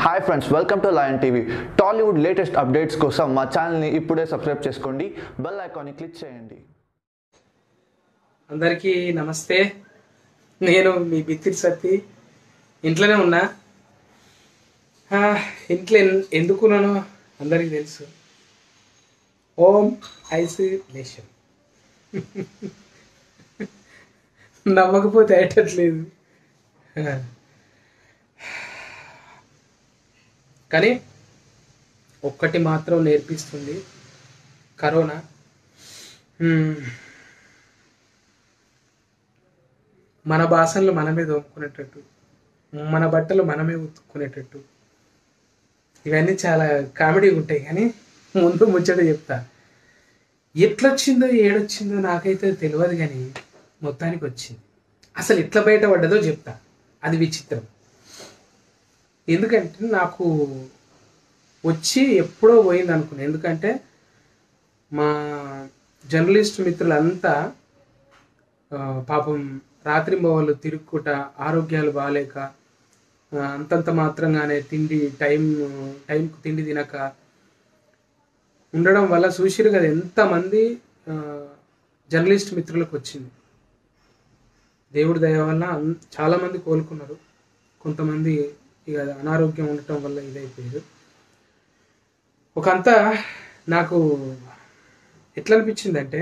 Hi friends, welcome to lion TV. Tollywood latest updates కోసం మా ఛానల్ని ఇప్పుడే సబ్స్క్రైబ్ చేసుకోండి, బెల్ ఐకాన్ని క్లిక్ చేయండి. అందరికీ నమస్తే. నేను మీ బిత్తిరి సత్తి. ఇంట్లోనే ఉన్నా. ఇంట్లో ఎందుకున్నానో అందరికీ తెలుసు. Home isolation. నమ్మకపోతే అయ్యట్లేదు. కానీ ఒక్కటి మాత్రం నేర్పిస్తుంది కరోనా. మన భాషలు మనమే దోముకునేటట్టు, మన బట్టలు మనమే ఉతుక్కునేటట్టు, ఇవన్నీ చాలా కామెడీగా ఉంటాయి. కానీ ముందు ముచ్చట చెప్తా. ఎట్లొచ్చిందో ఏడొచ్చిందో నాకైతే తెలియదు, కానీ మొత్తానికి వచ్చింది. అసలు ఎట్లా బయటపడ్డదో చెప్తా. అది విచిత్రం. ఎందుకంటే నాకు వచ్చి ఎప్పుడో పోయింది అనుకున్నాను. ఎందుకంటే మా జర్నలిస్ట్ మిత్రులంతా పాపం రాత్రింబవళ్ళు తిరుక్కుంట, ఆరోగ్యాలు బాగాలేక, అంతంత మాత్రంగానే టైంకు తిండి తినక ఉండడం వల్ల చూసిరు కదా ఎంతమంది జర్నలిస్ట్ మిత్రులకు వచ్చింది. దేవుడి దయ వల్ల చాలామంది కోలుకున్నారు. కొంతమంది ఇక అనారోగ్యం ఉండటం వల్ల ఇదైపోయారు. ఒకంతా నాకు ఎట్లా అనిపించిందంటే,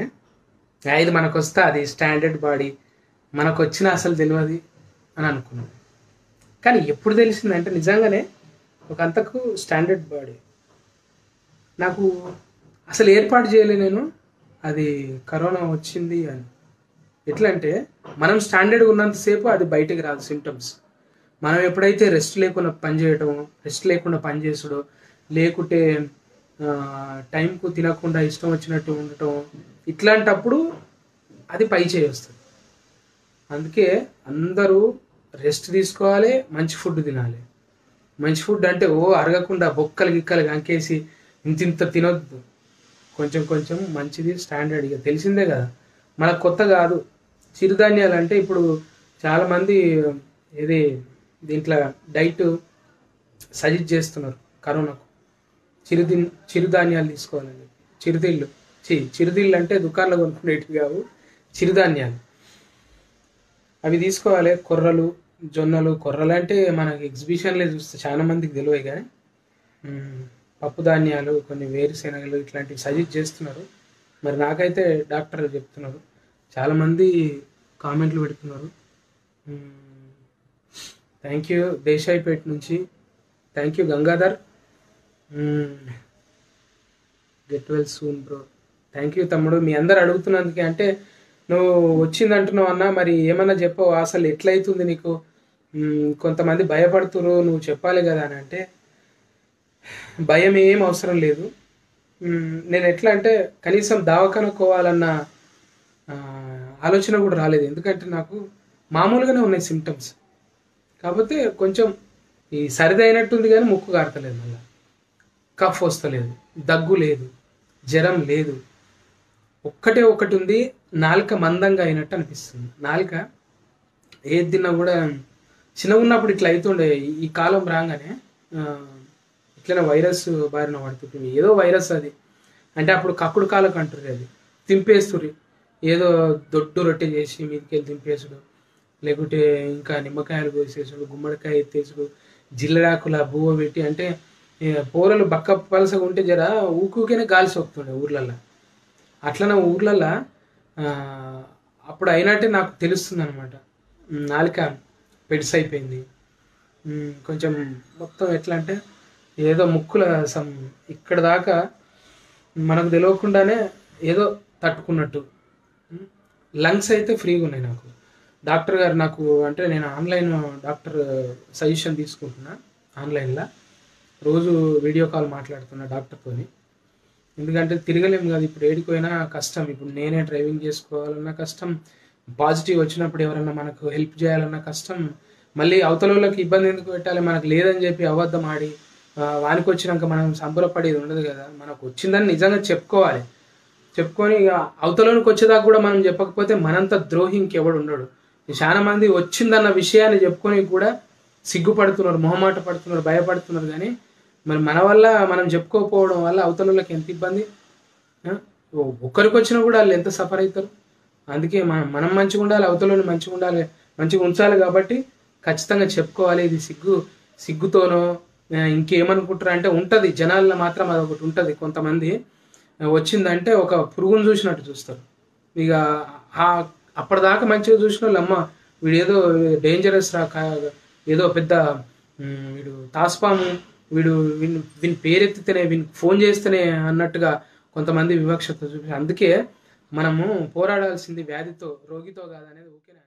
ఇది మనకు వస్తే అది స్టాండర్డ్ బాడీ, మనకు వచ్చిన అసలు తెలియదు అని అనుకున్నాను. కానీ ఎప్పుడు తెలిసిందంటే నిజంగానే ఒకంతకు స్టాండర్డ్ బాడీ. నాకు అసలు ఏర్పాటు చేయలే నేను అది కరోనా వచ్చింది అని. ఎట్లా అంటే, మనం స్టాండర్డ్గా ఉన్నంతసేపు అది బయటకు రాదు సిమ్టమ్స్. మనం ఎప్పుడైతే రెస్ట్ లేకుండా పనిచేయటం, రెస్ట్ లేకుండా పనిచేసడో, లేకుంటే టైంకు తినకుండా ఇష్టం వచ్చినట్టు ఉండటం, ఇట్లాంటప్పుడు అది పై చేయొస్తుంది. అందుకే అందరూ రెస్ట్ తీసుకోవాలి, మంచి ఫుడ్ తినాలి. మంచి ఫుడ్ అంటే అరగకుండా బొక్కలు గిక్కలు కంకేసి ఇంత తినొద్దు. కొంచెం కొంచెం మంచిది, స్టాండర్డ్. ఇక తెలిసిందే కదా, మనకు కొత్త కాదు. చిరుధాన్యాలు అంటే ఇప్పుడు చాలామంది దీంట్లో డైట్ సజెస్ట్ చేస్తున్నారు కరోనాకు. చిరుధాన్యాలు తీసుకోవాలని. చిరుతిళ్ళు అంటే దుకాణంలో కొనుక్కునేటివి కావు, చిరుధాన్యాలు. అవి తీసుకోవాలి. కొర్రలు, జొన్నలు. కొర్రలు అంటే మనకి ఎగ్జిబిషన్లే చూస్తే చాలా మందికి తెలియదు, కానీ పప్పు ధాన్యాలు, కొన్ని వేరుశెనగలు ఇట్లాంటివి సజెస్ట్ చేస్తున్నారు. మరి నాకైతే డాక్టర్ చెప్తున్నారు. చాలామంది కామెంట్లు పెడుతున్నారు. థ్యాంక్ యూ దేశాయిపేట నుంచి. Thank you Gangadhar. Get well soon bro. Thank you తమ్ముడు. మీ అందరు అడుగుతున్నందుకే. అంటే నువ్వు వచ్చిందంటున్నావు అన్న, మరి ఏమన్నా చెప్పవు, అసలు ఎట్లయితుంది నీకు? కొంతమంది భయపడుతురు, నువ్వు చెప్పాలి కదా అని. అంటే భయం ఏం అవసరం లేదు. నేను ఎట్లా అంటే కనీసం దవాఖానకోవాలన్న ఆలోచన కూడా రాలేదు. ఎందుకంటే నాకు మామూలుగానే ఉన్నాయి సిమ్టమ్స్. కాకపోతే కొంచెం ఈ సరిది అయినట్టుంది, కానీ ముక్కు కారతలేదు, మళ్ళీ కఫ్ వస్తలేదు, దగ్గు లేదు, జ్వరం లేదు. ఒకటి ఉంది, నాలుక మందంగా అయినట్టు అనిపిస్తుంది. నాలుక ఏది తిన్నా కూడా చిన్నగా ఉన్నప్పుడు ఇట్లా అవుతుండే. ఈ కాలం రాగానే ఇట్లనే వైరస్ బారిన పడుతుంది. ఏదో వైరస్ అది. అంటే అప్పుడు కక్కుడు కాలకు అంటారు, అది తింపేస్తురి. ఏదో దొడ్డు రొట్టె చేసి మీదకెళ్ళి తింపేసుడు, లేకుంటే ఇంకా నిమ్మకాయలు కోసేసుడు, గుమ్మడికాయ ఎత్తేసుడు, జిల్లడాకుల బువ్వ పెట్టి. అంటే పోరలు బక్క పలసగా ఉంటే జర ఊకూకనే గాలి సోకుతుండే ఊర్లల్లో. అట్లనే ఊర్లల్లో అప్పుడు అయినట్టే నాకు తెలుస్తుంది అనమాట. నాలుక పెడిస్ అయిపోయింది కొంచెం. మొత్తం ఎట్లా అంటే ఏదో ముక్కుల ఇక్కడ దాకా మనకు తెలియకుండానే ఏదో తట్టుకున్నట్టు. లంగ్స్ అయితే ఫ్రీగా ఉన్నాయి నాకు. డాక్టర్ గారు నాకు, అంటే నేను ఆన్లైన్ డాక్టర్ సజెషన్ తీసుకుంటున్నా ఆన్లైన్లో. రోజు వీడియో కాల్ మాట్లాడుతున్నా డాక్టర్తో. ఎందుకంటే తిరగలేము కదా ఇప్పుడు, ఏడిపోయినా కష్టం. ఇప్పుడు నేనే డ్రైవింగ్ చేసుకోవాలన్నా కష్టం, పాజిటివ్ వచ్చినప్పుడు ఎవరన్నా మనకు హెల్ప్ చేయాలన్నా కష్టం. మళ్ళీ అవతల వాళ్ళకి ఇబ్బంది ఎందుకు పెట్టాలి? మనకు లేదని చెప్పి అబద్ధం ఆడి వానికి వచ్చినాక మనం సంబరపడేది ఉండదు కదా. మనకు వచ్చిందని నిజంగా చెప్పుకోవాలి. చెప్పుకొని అవతలలోకి వచ్చేదాకా కూడా మనం చెప్పకపోతే మనంత ద్రోహి ఇంకెవడు ఉండడు. చాలా మంది వచ్చిందన్న విషయాన్ని చెప్పుకొని కూడా సిగ్గుపడుతున్నారు, మొహమాట పడుతున్నారు, భయపడుతున్నారు. కానీ మరి మన వల్ల మనం చెప్పుకోకపోవడం వల్ల అవతల వాళ్ళకి ఎంత ఇబ్బంది. ఒక్కరికి వచ్చినా కూడా వాళ్ళు ఎంత సఫర్ అవుతారు. అందుకే మనం మంచిగా ఉండాలి, అవతల వాళ్ళు మంచిగా ఉండాలి, మంచిగా ఉంచాలి. కాబట్టి ఖచ్చితంగా చెప్పుకోవాలి. ఇది సిగ్గుతోనో ఇంకేమనుకుంటారు అంటే ఉంటుంది, జనాల్లో మాత్రం అదొకటి ఉంటుంది. కొంతమంది వచ్చిందంటే ఒక పురుగును చూసినట్టు చూస్తారు. ఇక అప్పటిదాకా మంచిగా చూసిన వాళ్ళు, అమ్మ వీడు ఏదో డేంజరస్ ఏదో పెద్ద వీడు తాస్పాము, వీని పేరెత్తితేనే, వీనికి ఫోన్ చేస్తేనే అన్నట్టుగా కొంతమంది వివక్షత చూపి. అందుకే మనము పోరాడాల్సింది వ్యాధితో, రోగితో కాదనేది ఓకేనా.